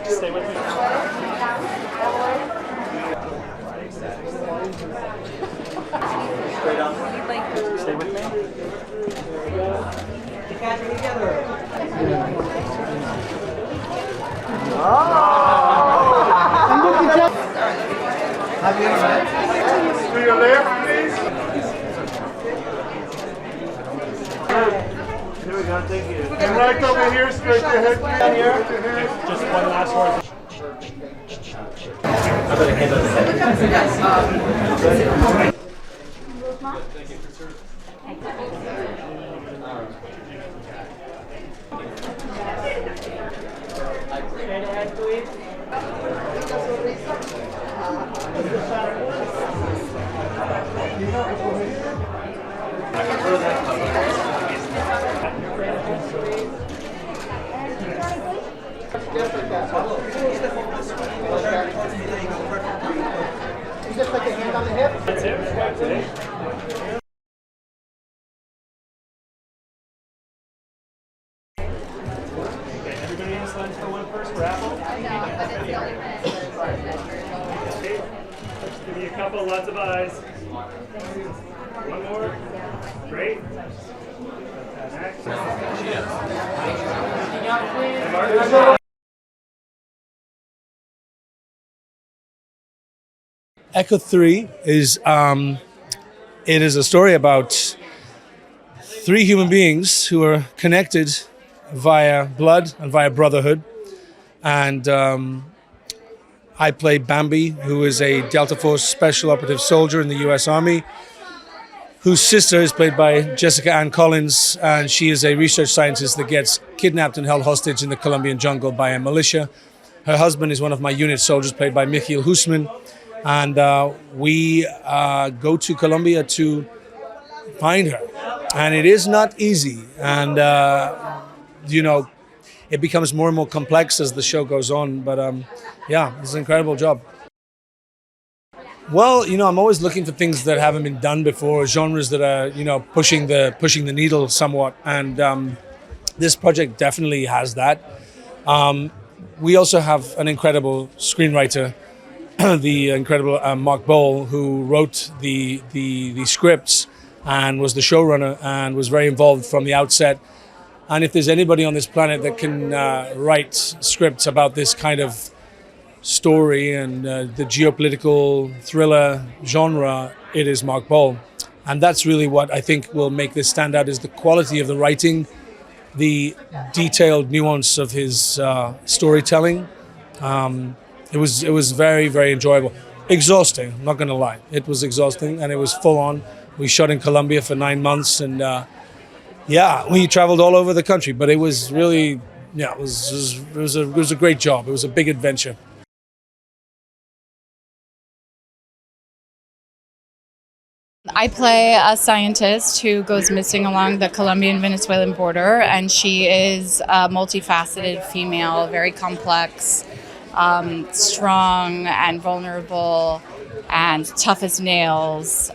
Stay with me. Straight on. Stay with me. To your left, please. Here we go, thank you. And right over here, straight ahead, please. Just one last word. Straight ahead, please. Just like a hand on the hip. That's it. That's it. Okay, everybody in this line for one first raffle. Okay. Let's give you a couple, lots of eyes. One more. Great. Echo 3 is it is a story about three human beings who are connected via blood and via brotherhood. And I play Bambi, who is a Delta Force Special Operative Soldier in the US Army, whose sister is played by Jessica Ann Collins, and she is a research scientist that gets kidnapped and held hostage in the Colombian jungle by a militia. Her husband is one of my unit soldiers, played by Michiel, Huisman. And we go to Colombia to find her. And it is not easy. And, it becomes more and more complex as the show goes on. But yeah, it's an incredible job. Well, I'm always looking for things that haven't been done before, genres that are, pushing the needle somewhat. And this project definitely has that. We also have an incredible screenwriter, the incredible Mark Boal, who wrote the scripts and was the showrunner and was very involved from the outset. And if there's anybody on this planet that can write scripts about this kind of story and the geopolitical thriller genre, it is Mark Boal. And that's really what I think will make this stand out, is the quality of the writing, the detailed nuance of his storytelling. It was very, very enjoyable. Exhausting, I'm not going to lie. It was exhausting, and it was full on. We shot in Colombia for 9 months, and we traveled all over the country. But it was really, it was a great job. It was a big adventure. I play a scientist who goes missing along the Colombian-Venezuelan border, and she is a multifaceted female, very complex, strong and vulnerable and tough as nails,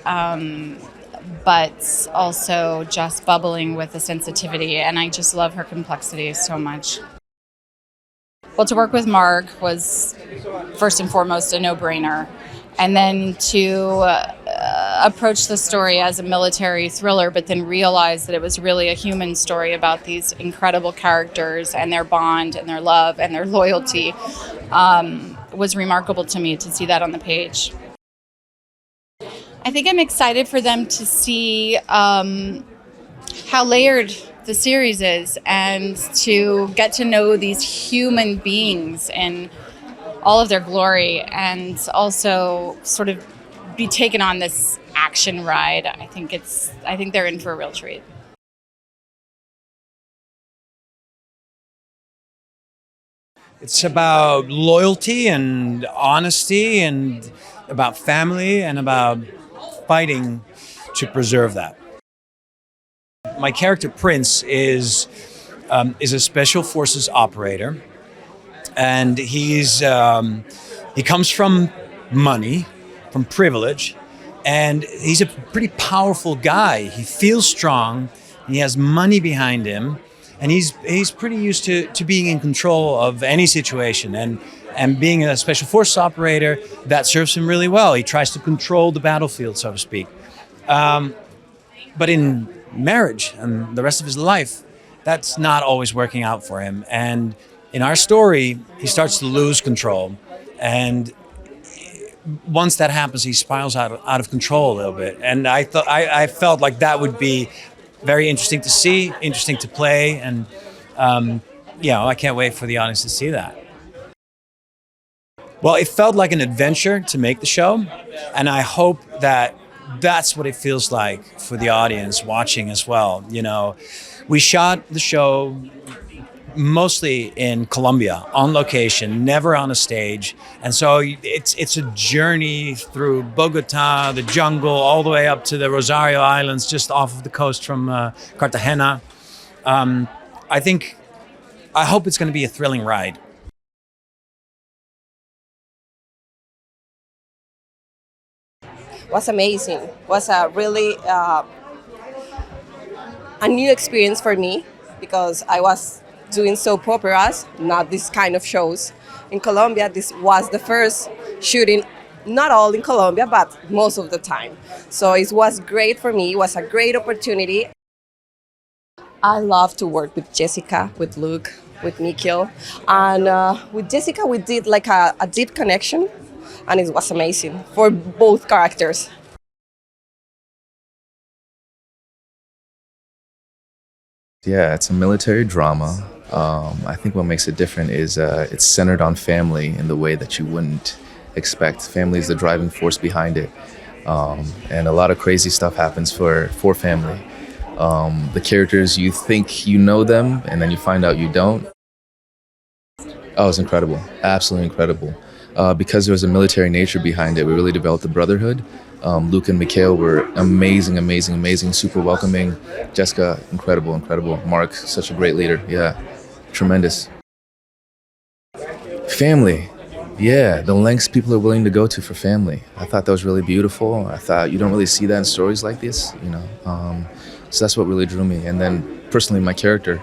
but also just bubbling with a sensitivity, and I just love her complexity so much. Well, to work with Mark was first and foremost a no-brainer, and then to approach the story as a military thriller, but then realize that it was really a human story about these incredible characters and their bond and their love and their loyalty was remarkable to me to see that on the page. I think I'm excited for them to see how layered the series is, and to get to know these human beings in all of their glory, and also sort of be taken on this action ride. I think they're in for a real treat. It's about loyalty and honesty, and about family, and about fighting to preserve that. My character Prince is a special forces operator, and he comes from money, from privilege, and he's a pretty powerful guy. He feels strong, he has money behind him, and he's pretty used to being in control of any situation, and being a special forces operator, that serves him really well. He tries to control the battlefield, so to speak. But in marriage and the rest of his life, that's not always working out for him. And in our story, he starts to lose control. And once that happens, he spirals out of control a little bit. And I felt like that would be very interesting to see, interesting to play. And, I can't wait for the audience to see that. Well, it felt like an adventure to make the show. And I hope that that's what it feels like for the audience watching as well. We shot the show mostly in Colombia, on location, never on a stage. And so it's a journey through Bogota, the jungle, all the way up to the Rosario Islands, just off of the coast from Cartagena. I hope it's going to be a thrilling ride. Was amazing. Was a really a new experience for me, because I was doing soap operas, not this kind of shows. In Colombia, this was the first shooting, not all in Colombia, but most of the time. So it was great for me. It was a great opportunity. I love to work with Jessica, with Luke, with Michiel. And with Jessica, we did like a deep connection, and it was amazing for both characters. Yeah, it's a military drama. I think what makes it different is it's centered on family in the way that you wouldn't expect. Family is the driving force behind it. And a lot of crazy stuff happens for family. The characters, you think you know them, and then you find out you don't. Oh, it's incredible. Absolutely incredible. Because there was a military nature behind it, we really developed the brotherhood. Luke and Michiel were amazing, super welcoming. Jessica, incredible. Mark, such a great leader. Yeah, tremendous. Family. Yeah, the lengths people are willing to go to for family. I thought that was really beautiful. I thought you don't really see that in stories like this, So that's what really drew me. And then personally, my character,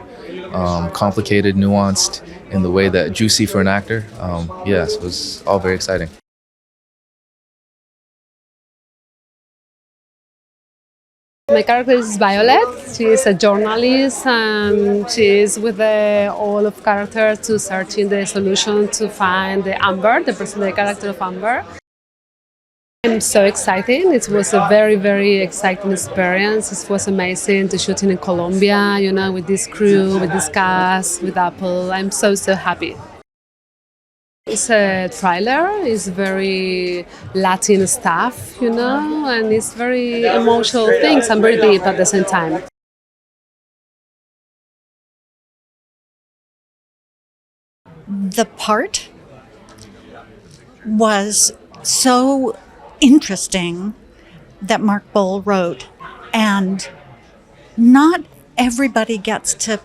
complicated, nuanced in the way that juicy for an actor. Yes, it was all very exciting. My character is Violette. She is a journalist, and she is with all of characters to searching the solution to find the Amber, the character of Amber. I'm so excited. It was a very exciting experience. It was amazing to shoot in Colombia, with this crew, with this cast, with Apple. I'm so happy. It's a thriller. It's very Latin stuff, and it's very emotional things and very deep at the same time. The part was so interesting that Mark Boal wrote, and not everybody gets to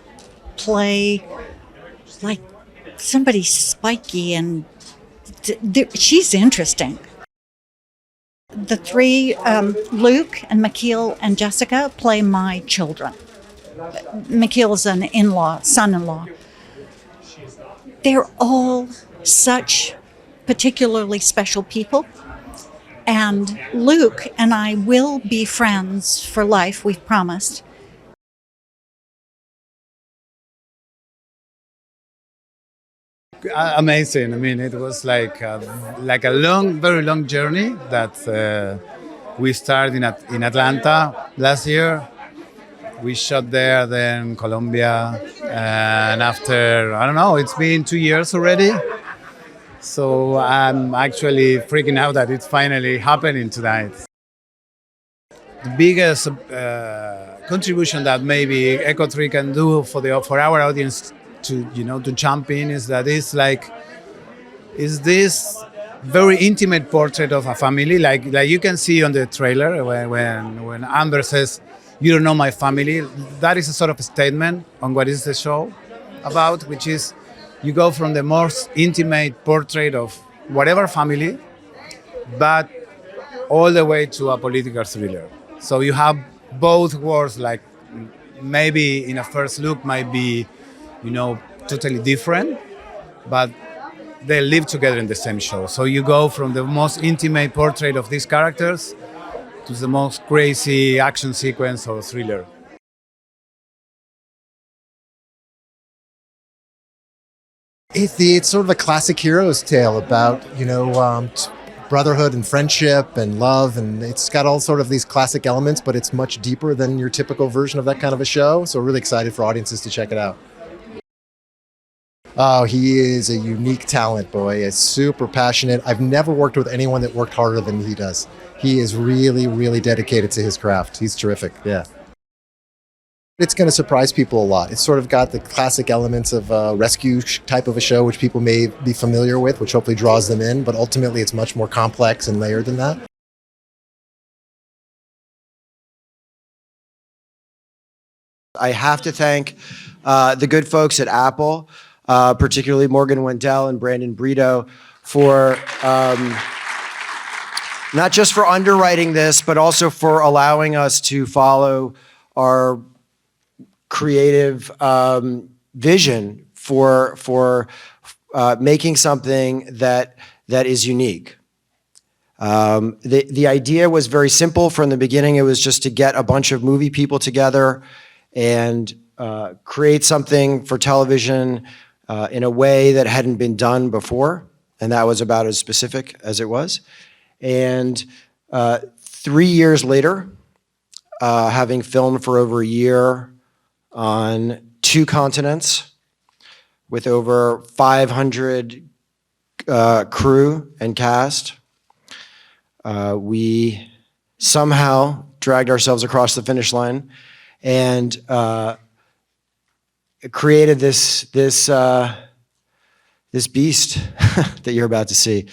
play like somebody spiky, and she's interesting. The three, Luke and Michiel and Jessica, play my children. Michiel is an son-in-law. They're all such particularly special people. And Luke and I will be friends for life, we've promised. Amazing. I mean, it was like a very long journey that we started in Atlanta last year. We shot there, then Colombia, and after, I don't know, it's been 2 years already. So I'm actually freaking out that it's finally happening tonight. The biggest contribution that maybe Echo 3 can do for our audience to jump in is that is this very intimate portrait of a family, like you can see on the trailer when Amber says, "You don't know my family." That is a sort of a statement on what is the show about, which is you go from the most intimate portrait of whatever family, but all the way to a political thriller. So you have both worlds, like maybe in a first look might be, totally different, but they live together in the same show. So you go from the most intimate portrait of these characters to the most crazy action sequence or thriller. It's sort of a classic hero's tale about, brotherhood and friendship and love, and it's got all sort of these classic elements, but it's much deeper than your typical version of that kind of a show. So really excited for audiences to check it out. Oh, he is a unique talent, boy. He's super passionate. I've never worked with anyone that worked harder than he does. He is really, really dedicated to his craft. He's terrific, yeah. It's going to surprise people a lot. It's sort of got the classic elements of a rescue type of a show, which people may be familiar with, which hopefully draws them in, but ultimately it's much more complex and layered than that. I have to thank the good folks at Apple, particularly Morgan Wendell and Brandon Brito, for not just for underwriting this, but also for allowing us to follow our creative vision for making something that is unique. The idea was very simple from the beginning. It was just to get a bunch of movie people together and create something for television in a way that hadn't been done before, and that was about as specific as it was. And 3 years later, having filmed for over a year on 2 continents with over 500 crew and cast, we somehow dragged ourselves across the finish line and created this beast that you're about to see.